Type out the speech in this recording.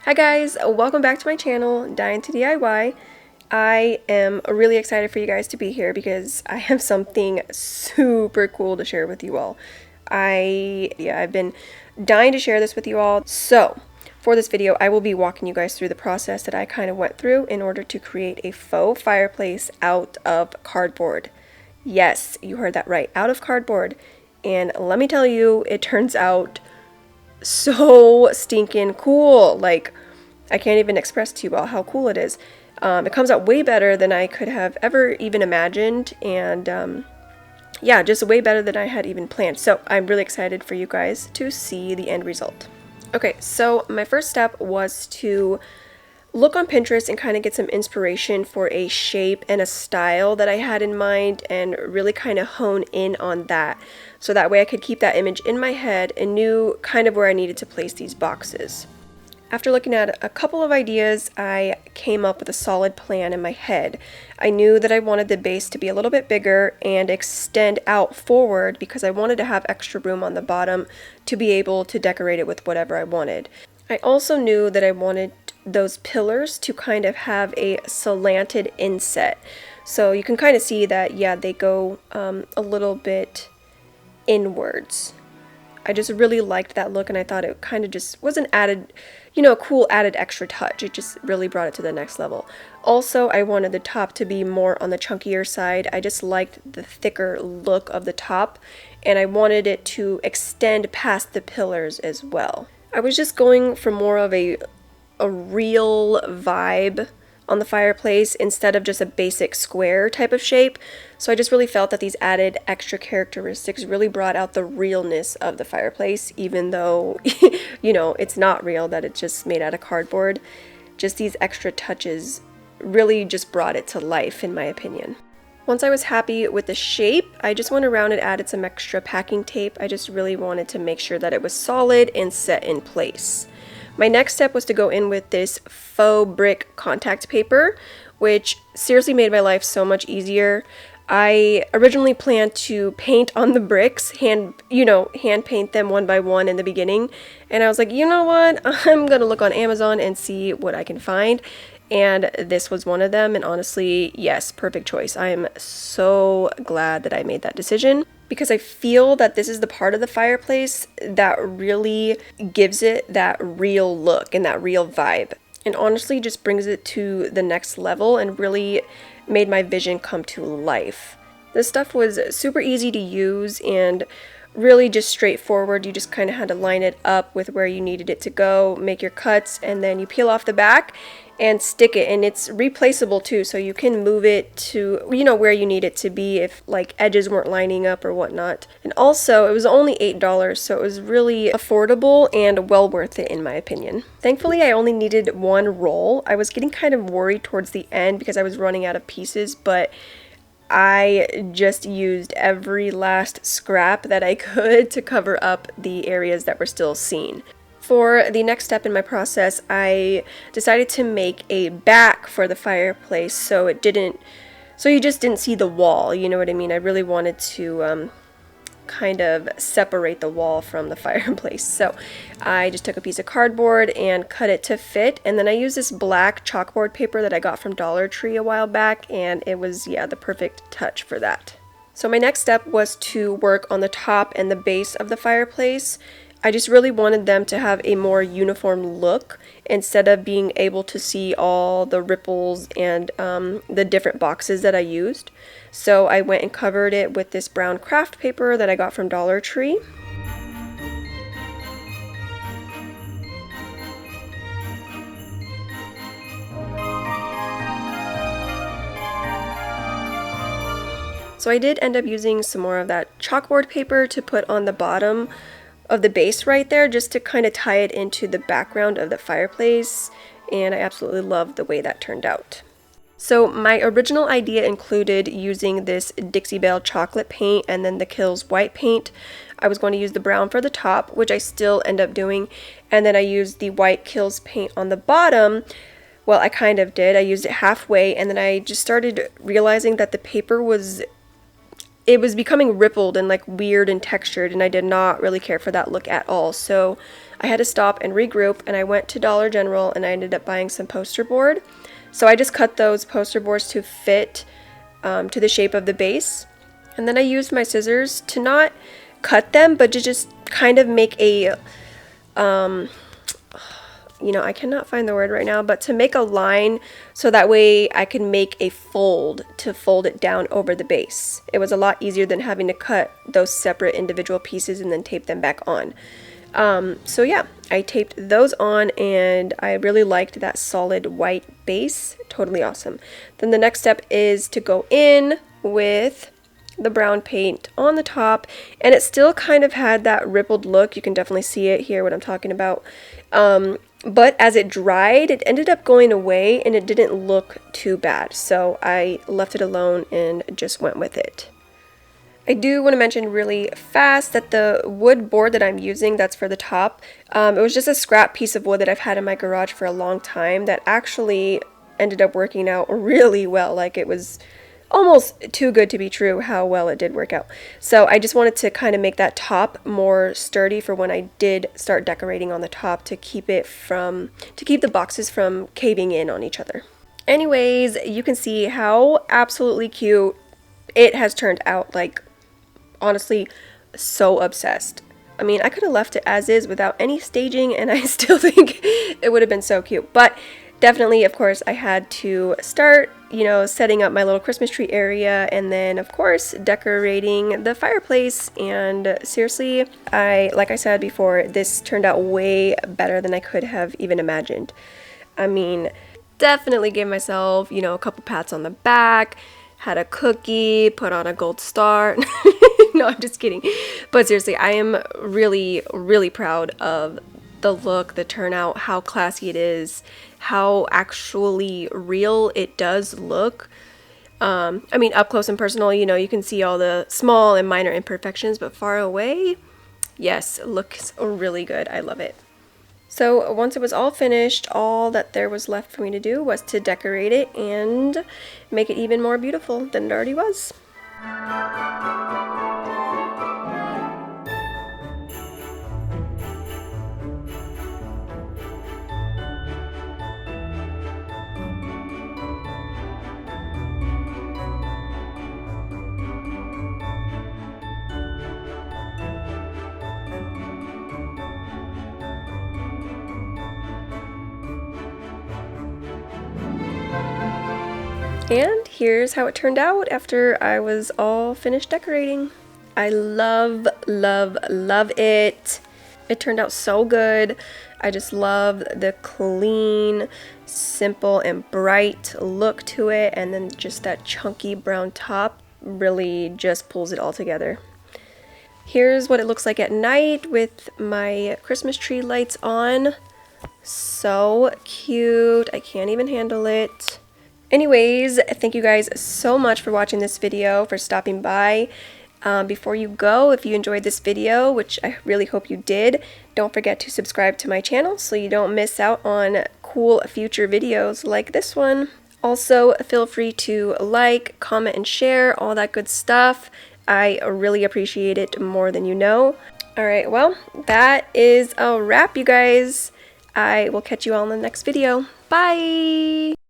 Hi guys, welcome back to my channel, Dying to DIY. I am really excited for you guys to be here because I have something super cool to share with you all. I've been dying to share this with you all. So, for this video, I will be walking you guys through the process that I kind of went through in order to create a faux fireplace out of cardboard. Yes, you heard that right, out of cardboard. And let me tell you, it turns out so stinking cool. Like, I can't even express to you all how cool it is. It comes out way better than I could have ever even imagined, and yeah, just way better than I had even planned. So I'm really excited for you guys to see the end result. Okay, so my first step was to look on Pinterest and kind of get some inspiration for a shape and a style that I had in mind and really kind of hone in on that. So that way I could keep that image in my head and knew kind of where I needed to place these boxes. After looking at a couple of ideas, I came up with a solid plan in my head. I knew that I wanted the base to be a little bit bigger and extend out forward because I wanted to have extra room on the bottom to be able to decorate it with whatever I wanted. I also knew that I wanted those pillars to kind of have a slanted inset. So you can kind of see that, yeah, they go a little bit inwards. I just really liked that look, and I thought it kind of just was an added, a cool added extra touch. It just really brought it to the next level. Also, I wanted the top to be more on the chunkier side. I just liked the thicker look of the top, and I wanted it to extend past the pillars as well. I was just going for more of a real vibe on the fireplace instead of just a basic square type of shape. So I just really felt that these added extra characteristics really brought out the realness of the fireplace, even though, it's not real, that it's just made out of cardboard. Just these extra touches really just brought it to life, in my opinion. Once I was happy with the shape, I just went around and added some extra packing tape. I just really wanted to make sure that it was solid and set in place. My next step was to go in with this faux brick contact paper, which seriously made my life so much easier. I originally planned to paint on the bricks, hand paint them one by one in the beginning. And I was like, you know what? I'm gonna look on Amazon and see what I can find. And this was one of them, and honestly, yes, perfect choice. I am so glad that I made that decision because I feel that this is the part of the fireplace that really gives it that real look and that real vibe. And honestly just brings it to the next level and really made my vision come to life. This stuff was super easy to use and really just straightforward. You just kind of had to line it up with where you needed it to go, make your cuts, and then you peel off the back and stick it, and it's replaceable too, so you can move it to where you need it to be if like edges weren't lining up or whatnot. And also it was only $8, so it was really affordable and well worth it in my opinion. Thankfully I only needed one roll. I was getting kind of worried towards the end because I was running out of pieces, but I just used every last scrap that I could to cover up the areas that were still seen. For the next step in my process, I decided to make a back for the fireplace so you just didn't see the wall, you know what I mean? I really wanted to kind of separate the wall from the fireplace. So I just took a piece of cardboard and cut it to fit, and then I used this black chalkboard paper that I got from Dollar Tree a while back, and it was, the perfect touch for that. So my next step was to work on the top and the base of the fireplace. I just really wanted them to have a more uniform look instead of being able to see all the ripples and the different boxes that I used. So I went and covered it with this brown craft paper that I got from Dollar Tree. So I did end up using some more of that chalkboard paper to put on the bottom of the base right there, just to kind of tie it into the background of the fireplace, and I absolutely love the way that turned out. So my original idea included using this Dixie Belle chocolate paint and then the Kills white paint. I was going to use the brown for the top, which I still end up doing, and then I used the white Kills paint on the bottom. Well, I kind of did. I used it halfway, and then I just started realizing that the paper was it was becoming rippled and like weird and textured, and I did not really care for that look at all. So I had to stop and regroup, and I went to Dollar General and I ended up buying some poster board. So I just cut those poster boards to fit to the shape of the base. And then I used my scissors to not cut them, but to just kind of make a, I cannot find the word right now, but to make a line so that way I can make a fold to fold it down over the base. It was a lot easier than having to cut those separate individual pieces and then tape them back on. So yeah, I taped those on and I really liked that solid white base. Totally awesome. Then the next step is to go in with the brown paint on the top, and it still kind of had that rippled look. You can definitely see it here, what I'm talking about. But as it dried, it ended up going away and it didn't look too bad. So I left it alone and just went with it. I do want to mention really fast that the wood board that I'm using, that's for the top, it was just a scrap piece of wood that I've had in my garage for a long time that actually ended up working out really well. Like, it was almost too good to be true how well it did work out. So I just wanted to kind of make that top more sturdy for when I did start decorating on the top, to keep the boxes from caving in on each other. Anyways, you can see how absolutely cute it has turned out. Like, honestly, so obsessed. I mean, I could have left it as is without any staging and I still think it would have been so cute. But definitely, of course, I had to start, setting up my little Christmas tree area, and then, of course, decorating the fireplace. And seriously, like I said before, this turned out way better than I could have even imagined. I mean, definitely gave myself, a couple pats on the back, had a cookie, put on a gold star. No, I'm just kidding. But seriously, I am really, really proud of the look, the turnout, how classy it is, how actually real it does look. I mean, up close and personal, you can see all the small and minor imperfections, but far away, yes, it looks really good. I love it. So once it was all finished, all that there was left for me to do was to decorate it and make it even more beautiful than it already was. And here's how it turned out after I was all finished decorating. I love, love, love it. It turned out so good. I just love the clean, simple, and bright look to it, and then just that chunky brown top really just pulls it all together. Here's what it looks like at night with my Christmas tree lights on. So cute. I can't even handle it. Anyways, thank you guys so much for watching this video, for stopping by. Before you go, if you enjoyed this video, which I really hope you did, don't forget to subscribe to my channel so you don't miss out on cool future videos like this one. Also, feel free to like, comment, and share, all that good stuff. I really appreciate it more than you know. Alright, well, that is a wrap, you guys. I will catch you all in the next video. Bye!